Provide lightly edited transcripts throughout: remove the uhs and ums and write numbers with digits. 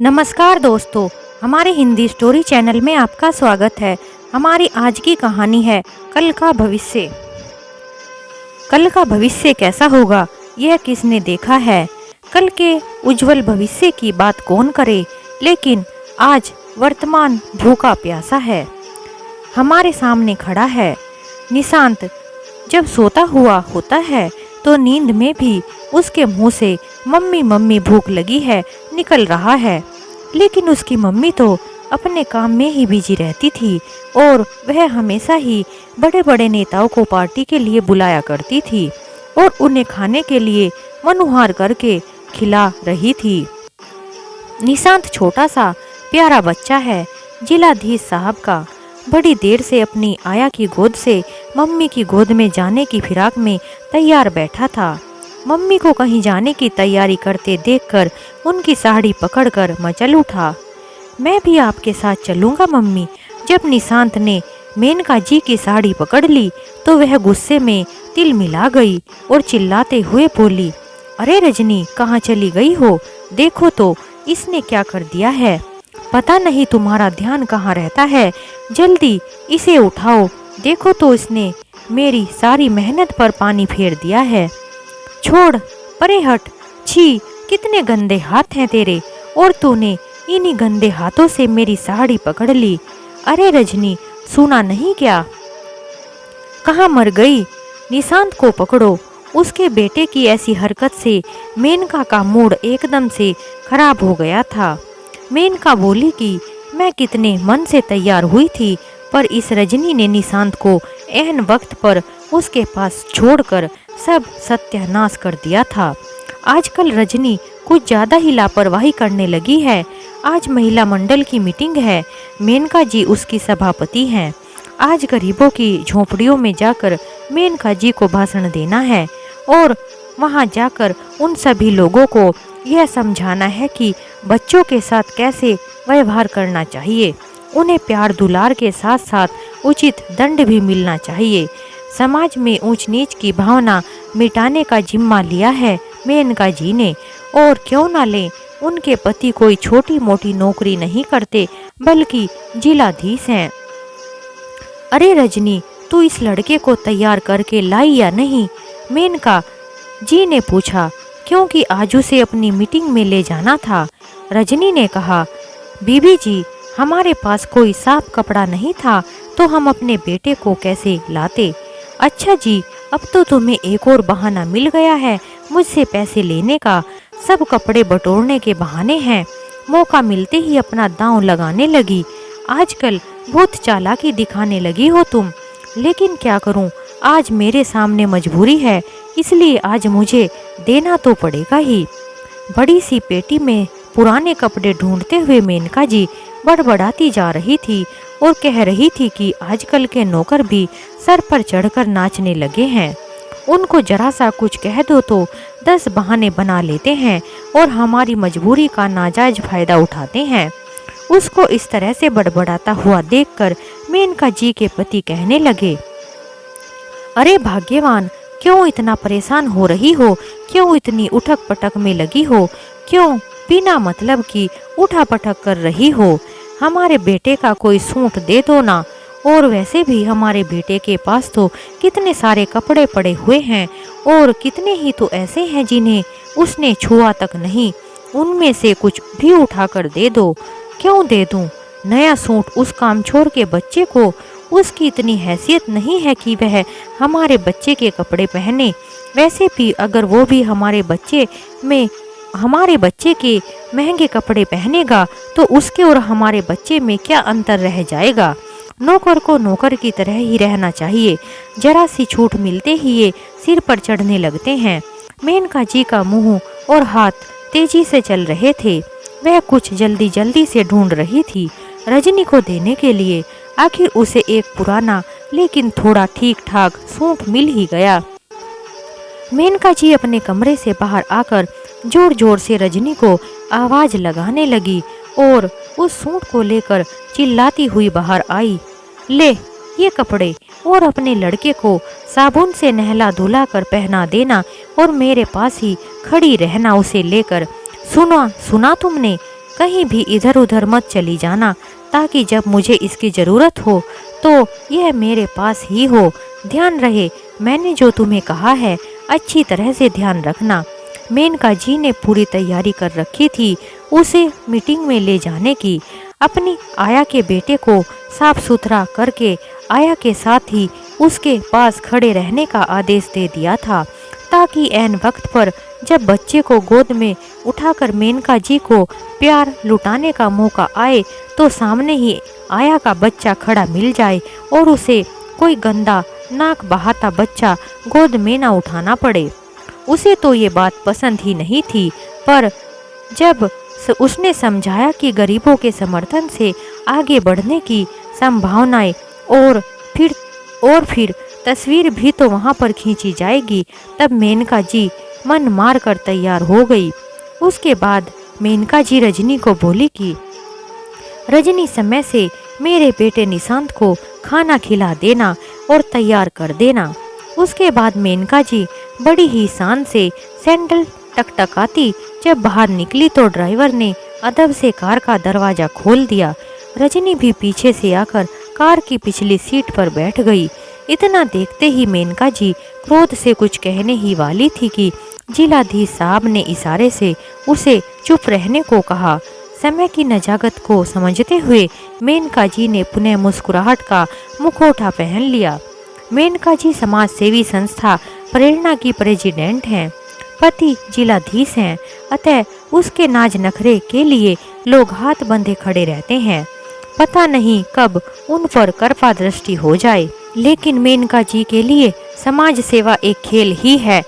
नमस्कार दोस्तों, हमारे हिंदी स्टोरी चैनल में आपका स्वागत है। हमारी आज की कहानी है कल का भविष्य। कल का भविष्य कैसा होगा यह किसने देखा है। कल के उज्जवल भविष्य की बात कौन करे, लेकिन आज वर्तमान भूखा प्यासा है। हमारे सामने खड़ा है निशांत। जब सोता हुआ होता है तो नींद में भी उसके मुंह से मम्मी मम्मी भूख लगी है निकल रहा है। लेकिन उसकी मम्मी तो अपने काम में ही बिजी रहती थी और वह हमेशा ही बड़े बड़े नेताओं को पार्टी के लिए बुलाया करती थी और उन्हें खाने के लिए मनुहार करके खिला रही थी। निशांत छोटा सा प्यारा बच्चा है, जिलाधीश साहब का। बड़ी देर से अपनी आया की गोद से मम्मी की गोद में जाने की फिराक में तैयार बैठा था। मम्मी को कहीं जाने की तैयारी करते देखकर उनकी साड़ी पकड़कर मचल उठा। मैं भी आपके साथ चलूंगा मम्मी। जब निशांत ने मेनका जी की साड़ी पकड़ ली तो वह गुस्से में तिल मिला गई और चिल्लाते हुए बोली, अरे रजनी, कहाँ चली गई हो? देखो तो इसने क्या कर दिया है। पता नहीं तुम्हारा ध्यान कहाँ रहता है। जल्दी इसे उठाओ। देखो तो इसने मेरी सारी मेहनत पर पानी फेर दिया है। छोड़, परे हट। छी, कितने गंदे हाथ हैं तेरे, और तूने इन्हीं गंदे हाथों से मेरी साड़ी पकड़ ली। अरे रजनी, सुना नहीं क्या? कहाँ मर गई? निशांत को पकड़ो। उसके बेटे की ऐसी हरकत से मेनका का मूड एकदम से खराब हो गया था। मेनका बोली कि मैं कितने मन से तैयार हुई थी, पर इस रजनी ने निशांत को एहन वक्त पर उसके पास छोड़कर सब सत्यानाश कर दिया था। आजकल रजनी कुछ ज्यादा ही लापरवाही करने लगी है। आज महिला मंडल की मीटिंग है। मेनका जी उसकी सभापति हैं। आज गरीबों की झोपड़ियों में जाकर मेनका जी को भाषण देना है और वहां जाकर उन सभी लोगों को यह समझाना है कि बच्चों के साथ कैसे व्यवहार करना चाहिए। उन्हें प्यार दुलार के साथ साथ उचित दंड भी मिलना चाहिए। समाज में ऊंच नीच की भावना मिटाने का जिम्मा लिया है मेनका जी ने। और क्यों ना ले, उनके पति कोई छोटी मोटी नौकरी नहीं करते बल्कि जिलाधीश हैं। अरे रजनी, तू इस लड़के को तैयार करके लाई या नहीं? मेनका जी ने पूछा, क्योंकि आज उसे अपनी मीटिंग में ले जाना था। रजनी ने कहा, बीबी जी, हमारे पास कोई साफ कपड़ा नहीं था तो हम अपने बेटे को कैसे लाते। अच्छा जी, अब तो तुम्हें एक और बहाना मिल गया है मुझसे पैसे लेने का। सब कपड़े बटोरने के बहाने हैं। मौका मिलते ही अपना दांव लगाने लगी। आजकल बहुत चालाकी दिखाने लगी हो तुम। लेकिन क्या करूं, आज मेरे सामने मजबूरी है, इसलिए आज मुझे देना तो पड़ेगा ही। बड़ी सी पेटी में पुराने कपड़े ढूंढते हुए मेनका जी बड़बड़ाती जा रही थी और कह रही थी कि आजकल के नौकर भी सर पर चढ़कर नाचने लगे हैं। उनको जरा सा कुछ कह दो तो 10 बहाने बना लेते हैं और हमारी मजबूरी का नाजायज फायदा उठाते हैं। उसको इस तरह से बड़बड़ाता हुआ देखकर मेनका जी के पति कहने लगे, अरे भाग्यवान, क्यों इतना परेशान हो रही हो? क्यों इतनी उठक पटक में लगी हो? क्यों बिना मतलब की उठा पटक कर रही हो? हमारे बेटे का कोई सूट दे दो ना। और वैसे भी हमारे बेटे के पास तो कितने सारे कपड़े पड़े हुए हैं और कितने ही तो ऐसे हैं जिन्हें उसने छुआ तक नहीं। उनमें से कुछ भी उठा कर दे दो। क्यों दे दूं नया सूट उस कामचोर के बच्चे को? उसकी इतनी हैसियत नहीं है कि वह हमारे बच्चे के कपड़े पहने। वैसे भी अगर वो भी हमारे बच्चे के महंगे कपड़े पहनेगा तो उसके और हमारे बच्चे में क्या अंतर रह जाएगा। नौकर को नौकर की तरह ही रहना चाहिए। जरा सी छूट मिलते ही ये सिर पर चढ़ने लगते हैं। मेनका जी का मुंह और हाथ तेजी से चल रहे थे। वह कुछ जल्दी जल्दी से ढूंढ रही थी रजनी को देने के लिए। आखिर उसे एक पुराना लेकिन थोड़ा ठीक ठाक सूट मिल ही गया। मेनका जी अपने कमरे से बाहर आकर जोर जोर से रजनी को आवाज लगाने लगी और उस सूट को लेकर चिल्लाती हुई बाहर आई, ले ये कपड़े और अपने लड़के को साबुन से नहला धुला कर पहना देना और मेरे पास ही खड़ी रहना उसे लेकर। सुना तुमने? कहीं भी इधर उधर मत चली जाना, ताकि जब मुझे इसकी ज़रूरत हो तो यह मेरे पास ही हो। ध्यान रहे, मैंने जो तुम्हें कहा है अच्छी तरह से ध्यान रखना। मेनका जी ने पूरी तैयारी कर रखी थी उसे मीटिंग में ले जाने की। अपनी आया के बेटे को साफ सुथरा करके आया के साथ ही उसके पास खड़े रहने का आदेश दे दिया था, ताकि ऐन वक्त पर जब बच्चे को गोद में उठाकर मेनका जी को प्यार लुटाने का मौका आए तो सामने ही आया का बच्चा खड़ा मिल जाए और उसे कोई गंदा नाक बहाता बच्चा गोद में ना उठाना पड़े। उसे तो ये बात पसंद ही नहीं थी, पर जब उसने समझाया कि गरीबों के समर्थन से आगे बढ़ने की संभावनाएं और फिर तस्वीर भी तो वहां पर खींची जाएगी, तब मेनका जी मन मार कर तैयार हो गई। उसके बाद मेनका जी रजनी को बोली कि रजनी, समय से मेरे बेटे निशांत को खाना खिला देना और तैयार कर देना। उसके बाद मेनका जी बड़ी ही शान से सैंडल टकटकाती जब बाहर निकली तो ड्राइवर ने अदब से कार का दरवाजा खोल दिया। रजनी भी पीछे से आकर कार की पिछली सीट पर बैठ गई। इतना देखते ही मेनका जी क्रोध से कुछ कहने ही वाली थी कि जिलाधीश साहब ने इशारे से उसे चुप रहने को कहा। समय की नजाकत को समझते हुए मेनका जी ने पुनः मुस्कुराहट का मुखौटा पहन लिया। मेनका जी समाज सेवी संस्था प्रेरणा की प्रेसिडेंट हैं, पति जिलाधीश हैं, अतः उसके नाज नखरे के लिए लोग हाथ बंधे खड़े रहते हैं। पता नहीं कब उन पर कृपा दृष्टि हो जाए। लेकिन मेनका जी के लिए समाज सेवा एक खेल ही है।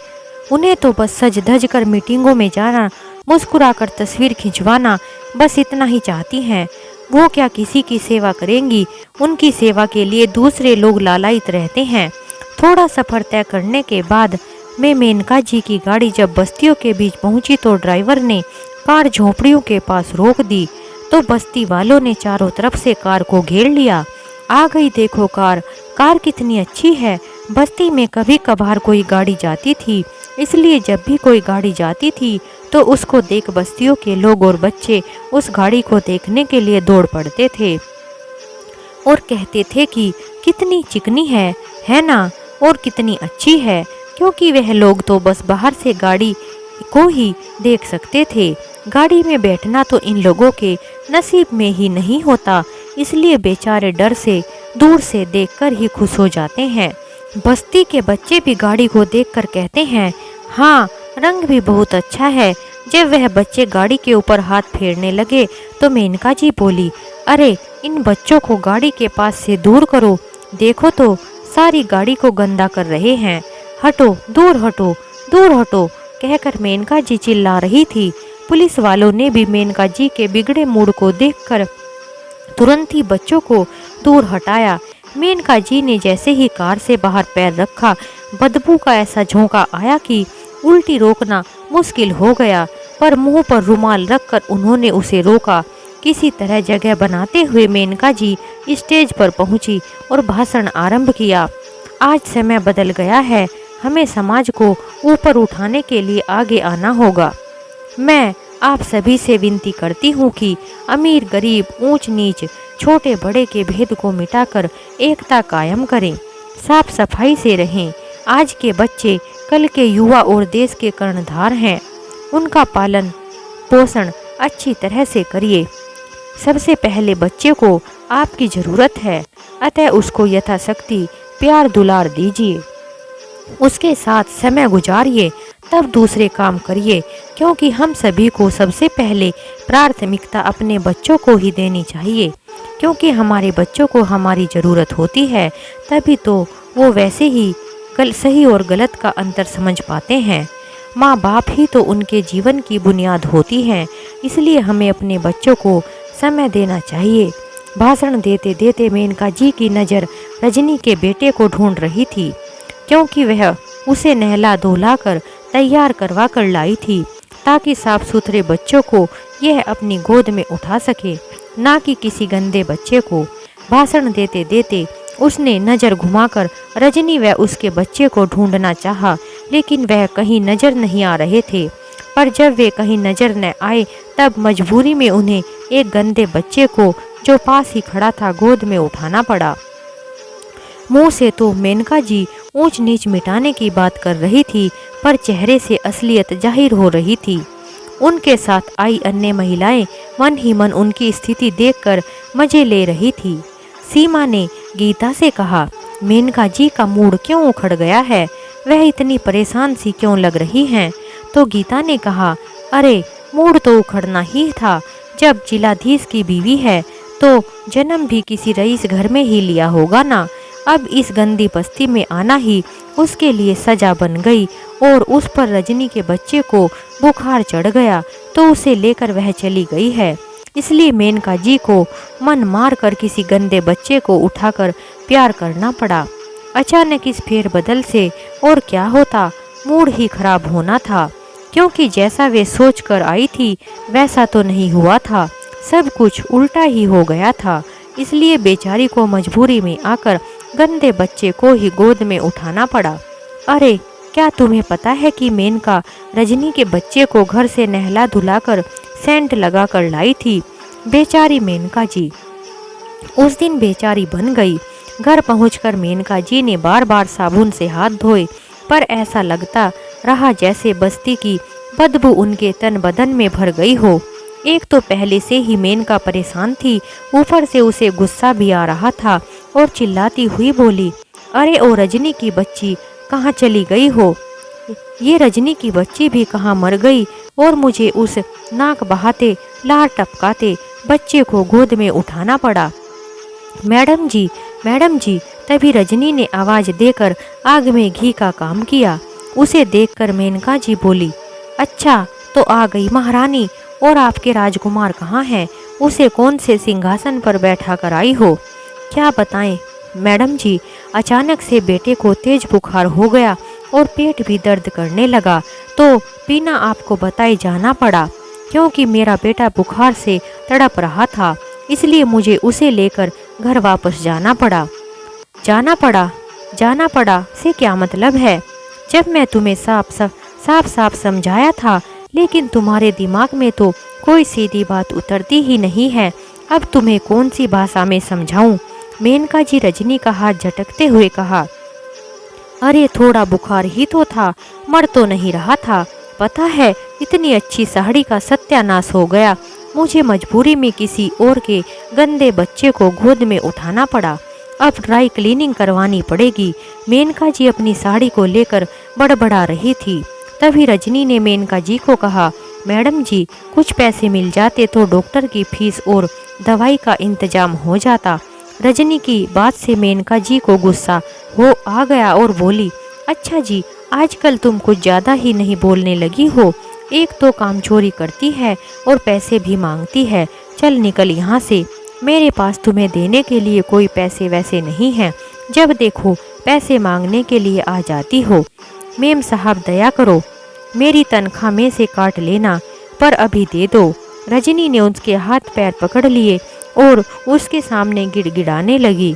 उन्हें तो बस सज धज कर मीटिंगों में जाना, मुस्कुराकर तस्वीर खिंचवाना, बस इतना ही चाहती हैं। वो क्या किसी की सेवा करेंगी? उनकी सेवा के लिए दूसरे लोग लालायित रहते हैं। थोड़ा सफर तय करने के बाद में मेनका जी की गाड़ी जब बस्तियों के बीच पहुंची तो ड्राइवर ने कार झोपड़ियों के पास रोक दी, तो बस्ती वालों ने चारों तरफ से कार को घेर लिया। आ गई देखो कार, कार कितनी अच्छी है। बस्ती में कभी कभार कोई गाड़ी जाती थी, इसलिए जब भी कोई गाड़ी जाती थी तो उसको देख बस्तियों के लोग और बच्चे उस गाड़ी को देखने के लिए दौड़ पड़ते थे और कहते थे कि कितनी चिकनी है ना, और कितनी अच्छी है, क्योंकि वह लोग तो बस बाहर से गाड़ी को ही देख सकते थे। गाड़ी में बैठना तो इन लोगों के नसीब में ही नहीं होता, इसलिए बेचारे डर से दूर से देखकर ही खुश हो जाते हैं। बस्ती के बच्चे भी गाड़ी को देखकर कहते हैं, हाँ, रंग भी बहुत अच्छा है। जब वह बच्चे गाड़ी के ऊपर हाथ फेरने लगे तो मेनका जी बोली, अरे इन बच्चों को गाड़ी के पास से दूर करो, देखो तो सारी गाड़ी को गंदा कर रहे हैं। हटो, दूर हटो, दूर हटो, कहकर मेनका जी चिल्ला रही थी। पुलिस वालों ने भी मेनका जी के बिगड़े मूड को देखकर तुरंत ही बच्चों को दूर हटाया। मेनका जी ने जैसे ही कार से बाहर पैर रखा, बदबू का ऐसा झोंका आया कि उल्टी रोकना मुश्किल हो गया, पर मुंह पर रुमाल रखकर उन्होंने उसे रोका। किसी तरह जगह बनाते हुए मेनका जी स्टेज पर पहुंची और भाषण आरंभ किया। आज समय बदल गया है, हमें समाज को ऊपर उठाने के लिए आगे आना होगा। मैं आप सभी से विनती करती हूँ कि अमीर गरीब, ऊंच नीच, छोटे बड़े के भेद को मिटाकर एकता कायम करें, साफ सफाई से रहें। आज के बच्चे कल के युवा और देश के कर्णधार हैं, उनका पालन पोषण अच्छी तरह से करिए। सबसे पहले बच्चे को आपकी ज़रूरत है, अतः उसको यथाशक्ति प्यार दुलार दीजिए, उसके साथ समय गुजारिए, तब दूसरे काम करिए, क्योंकि हम सभी को सबसे पहले प्राथमिकता अपने बच्चों को ही देनी चाहिए, क्योंकि हमारे बच्चों को हमारी ज़रूरत होती है, तभी तो वो वैसे ही सही और गलत का अंतर समझ पाते हैं। माँ बाप ही तो उनके जीवन की बुनियाद होती हैं, इसलिए हमें अपने बच्चों को समय देना चाहिए। भाषण देते देते मेनका जी की नज़र रजनी के बेटे को ढूंढ रही थी, क्योंकि वह उसे नहला धुला कर तैयार करवा कर लाई थी, ताकि साफ सुथरे बच्चों को यह अपनी गोद में उठा सके, ना कि किसी गंदे बच्चे को। भाषण देते देते उसने नज़र घुमाकर रजनी व उसके बच्चे को ढूंढना चाहा, लेकिन वह कहीं नज़र नहीं आ रहे थे। पर जब वे कहीं नजर न आए तब मजबूरी में उन्हें एक गंदे बच्चे को जो पास ही खड़ा था गोद में उठाना पड़ा। मुंह से तो मेनका जी ऊंच नीच मिटाने की बात कर रही थी, पर चेहरे से असलियत जाहिर हो रही थी। उनके साथ आई अन्य महिलाएं मन ही मन उनकी स्थिति देखकर मजे ले रही थी। सीमा ने गीता से कहा, मेनका जी का मूड क्यों उखड़ गया है, वह इतनी परेशान सी क्यों लग रही हैं? तो गीता ने कहा, अरे मूड तो उखड़ना ही था, जब जिलाधीश की बीवी है तो जन्म भी किसी रईस घर में ही लिया होगा ना। अब इस गंदी बस्ती में आना ही उसके लिए सजा बन गई और उस पर रजनी के बच्चे को बुखार चढ़ गया तो उसे लेकर वह चली गई है। इसलिए मेनका जी को मन मार कर किसी गंदे बच्चे को उठाकर प्यार करना पड़ा। अचानक इस फेरबदल से और क्या होता, मूड ही खराब होना था, क्योंकि जैसा वे सोच कर आई थी वैसा तो नहीं हुआ था, सब कुछ उल्टा ही हो गया था। इसलिए बेचारी को मजबूरी में आकर गंदे बच्चे को ही गोद में उठाना पड़ा। अरे क्या तुम्हें पता है कि मेनका रजनी के बच्चे को घर से नहला धुलाकर सेंट लगा कर लाई थी। बेचारी मेनका जी उस दिन बेचारी बन गई। घर पहुंचकर मेनका जी ने बार बार साबुन से हाथ धोए, पर ऐसा लगता रहा जैसे बस्ती की बदबू उनके तन बदन में भर गई हो। एक तो पहले से ही मेनका परेशान थी, ऊपर से उसे गुस्सा भी आ रहा था और चिल्लाती हुई बोली, अरे ओ रजनी की बच्ची कहाँ चली गई हो? ये रजनी की बच्ची भी कहाँ मर गई और मुझे उस नाक बहाते लार टपकाते बच्चे को गोद में उठाना पड़ा। मैडम जी, तभी रजनी ने आवाज देकर आग में घी का काम किया। उसे देखकर मेनका जी बोली, अच्छा तो आ गई महारानी, और आपके राजकुमार कहाँ हैं? उसे कौन से सिंहासन पर बैठा कर आई हो? क्या बताएं मैडम जी, अचानक से बेटे को तेज बुखार हो गया और पेट भी दर्द करने लगा, तो बिना आपको बताए जाना पड़ा, क्योंकि मेरा बेटा बुखार से तड़प रहा था, इसलिए मुझे उसे लेकर घर वापस जाना पड़ा। जाना पड़ा से क्या मतलब है? जब मैं तुम्हें साफ समझाया था, लेकिन तुम्हारे दिमाग में तो कोई सीधी बात उतरती ही नहीं है। अब तुम्हें कौन सी भाषा में समझाऊं? मेनका जी रजनी का हाथ झटकते हुए कहा, अरे थोड़ा बुखार ही तो था, मर तो नहीं रहा था। पता है इतनी अच्छी साड़ी का सत्यानाश हो गया, मुझे मजबूरी में किसी और के गंदे बच्चे को गोद में उठाना पड़ा। अब ड्राई क्लीनिंग करवानी पड़ेगी। मेनका जी अपनी साड़ी को लेकर बड़बड़ा रही थी। तभी रजनी ने मेनका जी को कहा, मैडम जी कुछ पैसे मिल जाते तो डॉक्टर की फीस और दवाई का इंतजाम हो जाता। रजनी की बात से मेनका जी को गुस्सा हो आ गया और बोली, अच्छा जी आजकल तुम कुछ ज़्यादा ही नहीं बोलने लगी हो, एक तो काम चोरी करती है और पैसे भी मांगती है, चल निकल यहाँ से, मेरे पास तुम्हें देने के लिए कोई पैसे वैसे नहीं हैं, जब देखो पैसे मांगने के लिए आ जाती हो। मेम साहब दया करो, मेरी तनख्वाह में से काट लेना, पर अभी दे दो। रजनी ने उसके हाथ पैर पकड़ लिए और उसके सामने गिड़गिड़ाने लगी।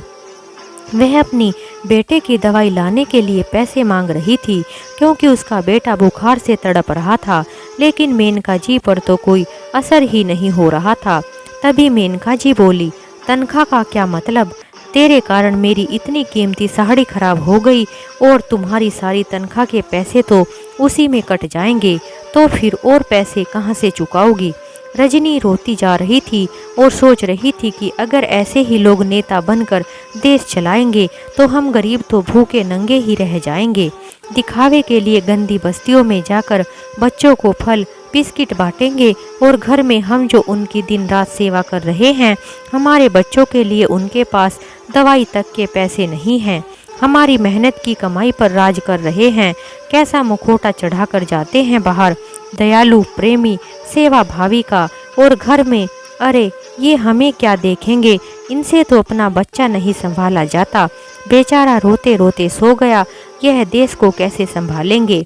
वह अपनी बेटे की दवाई लाने के लिए पैसे मांग रही थी, क्योंकि उसका बेटा बुखार से तड़प रहा था, लेकिन मेनका जी पर तो कोई असर ही नहीं हो रहा था। तभी मेनका जी बोली, तनख्वाह का क्या मतलब? तेरे कारण मेरी इतनी कीमती साड़ी खराब हो गई और तुम्हारी सारी तनख्वाह के पैसे तो उसी में कट जाएंगे, तो फिर और पैसे कहाँ से चुकाओगी? रजनी रोती जा रही थी और सोच रही थी कि अगर ऐसे ही लोग नेता बनकर देश चलाएंगे तो हम गरीब तो भूखे नंगे ही रह जाएंगे। दिखावे के लिए गंदी बस्तियों में जाकर बच्चों को फल बिस्किट बांटेंगे और घर में हम जो उनकी दिन रात सेवा कर रहे हैं, हमारे बच्चों के लिए उनके पास दवाई तक के पैसे नहीं हैं। हमारी मेहनत की कमाई पर राज कर रहे हैं, कैसा मुखौटा चढ़ाकर जाते हैं बाहर, दयालु प्रेमी सेवा भावी का, और घर में अरे ये हमें क्या देखेंगे, इनसे तो अपना बच्चा नहीं संभाला जाता। बेचारा रोते रोते सो गया। यह देश को कैसे संभालेंगे?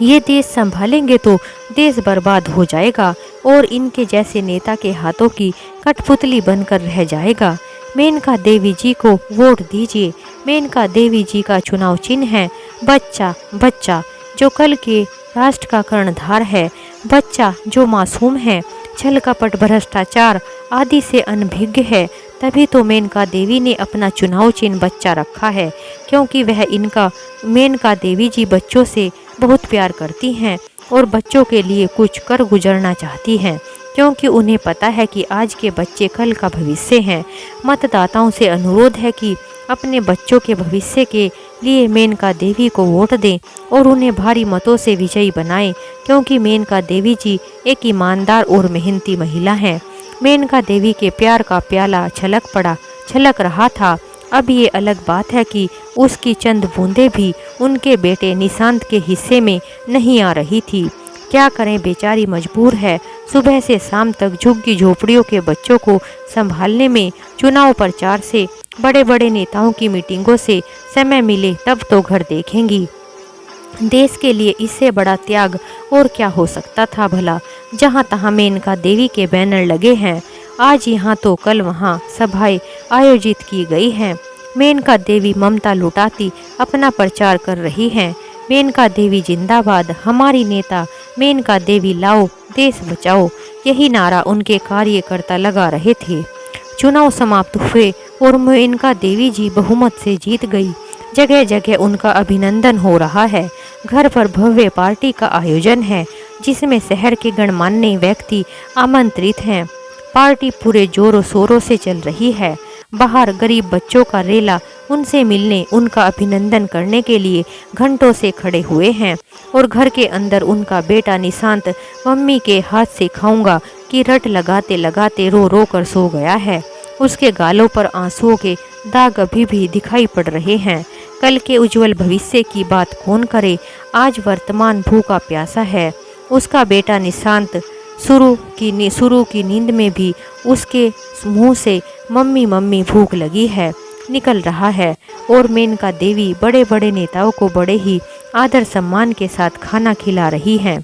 ये देश संभालेंगे तो देश बर्बाद हो जाएगा और इनके जैसे नेता के हाथों की कठपुतली बनकर रह जाएगा। मेनका देवी जी को वोट दीजिए। मेनका देवी जी का चुनाव चिन्ह है बच्चा, बच्चा जो कल के राष्ट्र का कर्णधार है। बच्चा जो मासूम है, छल कपट भ्रष्टाचार आदि से अनभिज्ञ है, तभी तो मेनका देवी ने अपना चुनाव चिन्ह बच्चा रखा है, क्योंकि वह इनका मेनका देवी जी बच्चों से बहुत प्यार करती हैं और बच्चों के लिए कुछ कर गुजरना चाहती हैं, क्योंकि उन्हें पता है कि आज के बच्चे कल का भविष्य हैं। मतदाताओं से अनुरोध है कि अपने बच्चों के भविष्य के लिए मेनका देवी को वोट दें और उन्हें भारी मतों से विजयी बनाएं, क्योंकि मेनका देवी जी एक ईमानदार और मेहनती महिला हैं। मेनका देवी के प्यार का प्याला छलक रहा था। अब ये अलग बात है कि उसकी चंद बूंदें भी उनके बेटे निशांत के हिस्से में नहीं आ रही थी। क्या करें, बेचारी मजबूर है। सुबह से शाम तक झुग्गी झोपड़ियों के बच्चों को संभालने में, चुनाव प्रचार से, बड़े बड़े नेताओं की मीटिंगों से समय मिले तब तो घर देखेंगी। देश के लिए इससे बड़ा त्याग और क्या हो सकता था भला। जहाँ तहाँ मेनका देवी के बैनर लगे हैं, आज यहाँ तो कल वहाँ सभाएं आयोजित की गई हैं। मेनका देवी ममता लुटाती अपना प्रचार कर रही हैं। मेनका देवी जिंदाबाद, हमारी नेता मेनका देवी लाओ, देश बचाओ, यही नारा उनके कार्यकर्ता लगा रहे थे। चुनाव समाप्त हुए और मेनका देवी जी बहुमत से जीत गई। जगह जगह उनका अभिनंदन हो रहा है। घर पर भव्य पार्टी का आयोजन है, जिसमें शहर के गणमान्य व्यक्ति आमंत्रित हैं। पार्टी पूरे जोरों शोरों से चल रही है। बाहर गरीब बच्चों का रेला उनसे मिलने, उनका अभिनंदन करने के लिए घंटों से खड़े हुए हैं और घर के अंदर उनका बेटा निशांत मम्मी के हाथ से खाऊंगा की रट लगाते लगाते रो रो कर सो गया है। उसके गालों पर आंसुओं के दाग अभी भी दिखाई पड़ रहे हैं। कल के उज्जवल भविष्य की बात कौन करे, आज वर्तमान भूखा प्यासा है। उसका बेटा निशांत शुरू की नींद में भी उसके मुंह से मम्मी मम्मी भूख लगी है निकल रहा है और मेनका देवी बड़े बड़े नेताओं को बड़े ही आदर सम्मान के साथ खाना खिला रही हैं।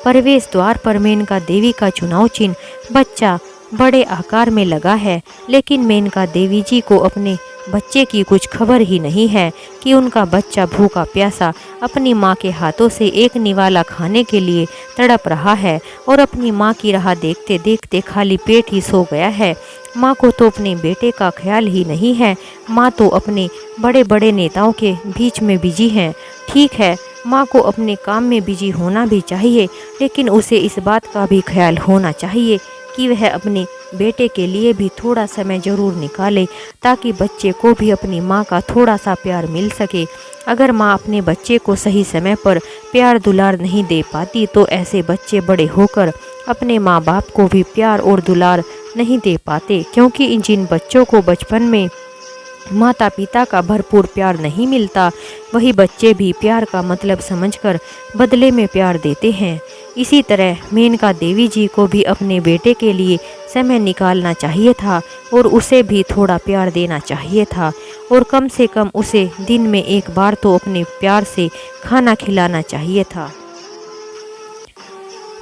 प्रवेश द्वार पर मेनका देवी का चुनाव चिन्ह बच्चा बड़े आकार में लगा है, लेकिन मेनका देवी जी को अपने बच्चे की कुछ खबर ही नहीं है कि उनका बच्चा भूखा प्यासा अपनी माँ के हाथों से एक निवाला खाने के लिए तड़प रहा है और अपनी माँ की राह देखते देखते खाली पेट ही सो गया है। माँ को तो अपने बेटे का ख्याल ही नहीं है। माँ तो अपने बड़े बड़े नेताओं के बीच में बिजी हैं। ठीक है, माँ को अपने काम में बिजी होना भी चाहिए, लेकिन उसे इस बात का भी ख्याल होना चाहिए कि वह अपने बेटे के लिए भी थोड़ा समय जरूर निकाले, ताकि बच्चे को भी अपनी माँ का थोड़ा सा प्यार मिल सके। अगर माँ अपने बच्चे को सही समय पर प्यार दुलार नहीं दे पाती, तो ऐसे बच्चे बड़े होकर अपने माँ बाप को भी प्यार और दुलार नहीं दे पाते, क्योंकि जिन बच्चों को बचपन में माता पिता का भरपूर प्यार नहीं मिलता, वही बच्चे भी प्यार का मतलब समझकर बदले में प्यार देते हैं। इसी तरह मेनका देवी जी को भी अपने बेटे के लिए समय निकालना चाहिए था और उसे भी थोड़ा प्यार देना चाहिए था, और कम से कम उसे दिन में एक बार तो अपने प्यार से खाना खिलाना चाहिए था।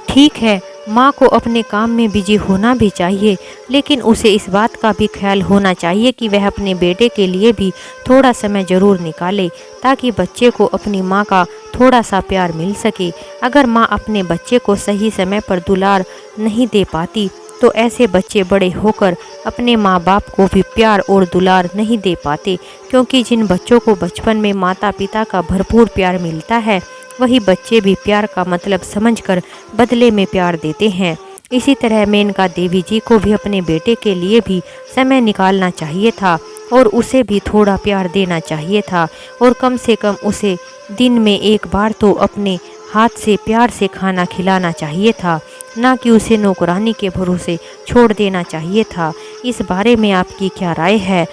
ठीक है, माँ को अपने काम में बिजी होना भी चाहिए, लेकिन उसे इस बात का भी ख्याल होना चाहिए कि वह अपने बेटे के लिए भी थोड़ा समय ज़रूर निकाले, ताकि बच्चे को अपनी माँ का थोड़ा सा प्यार मिल सके। अगर माँ अपने बच्चे को सही समय पर दुलार नहीं दे पाती, तो ऐसे बच्चे बड़े होकर अपने माँ बाप को भी प्यार और दुलार नहीं दे पाते, क्योंकि जिन बच्चों को बचपन में माता पिता का भरपूर प्यार मिलता है, वही बच्चे भी प्यार का मतलब समझकर बदले में प्यार देते हैं। इसी तरह मेनका देवी जी को भी अपने बेटे के लिए भी समय निकालना चाहिए था और उसे भी थोड़ा प्यार देना चाहिए था, और कम से कम उसे दिन में एक बार तो अपने हाथ से प्यार से खाना खिलाना चाहिए था, ना कि उसे नौकरानी के भरोसे छोड़ देना चाहिए था। इस बारे में आपकी क्या राय है,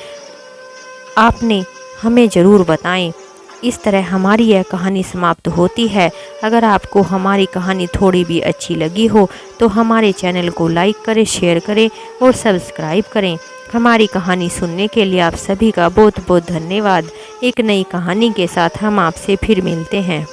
आपने हमें ज़रूर बताएं। इस तरह हमारी यह कहानी समाप्त होती है। अगर आपको हमारी कहानी थोड़ी भी अच्छी लगी हो तो हमारे चैनल को लाइक करें, शेयर करें और सब्सक्राइब करें। हमारी कहानी सुनने के लिए आप सभी का बहुत बहुत धन्यवाद। एक नई कहानी के साथ हम आपसे फिर मिलते हैं।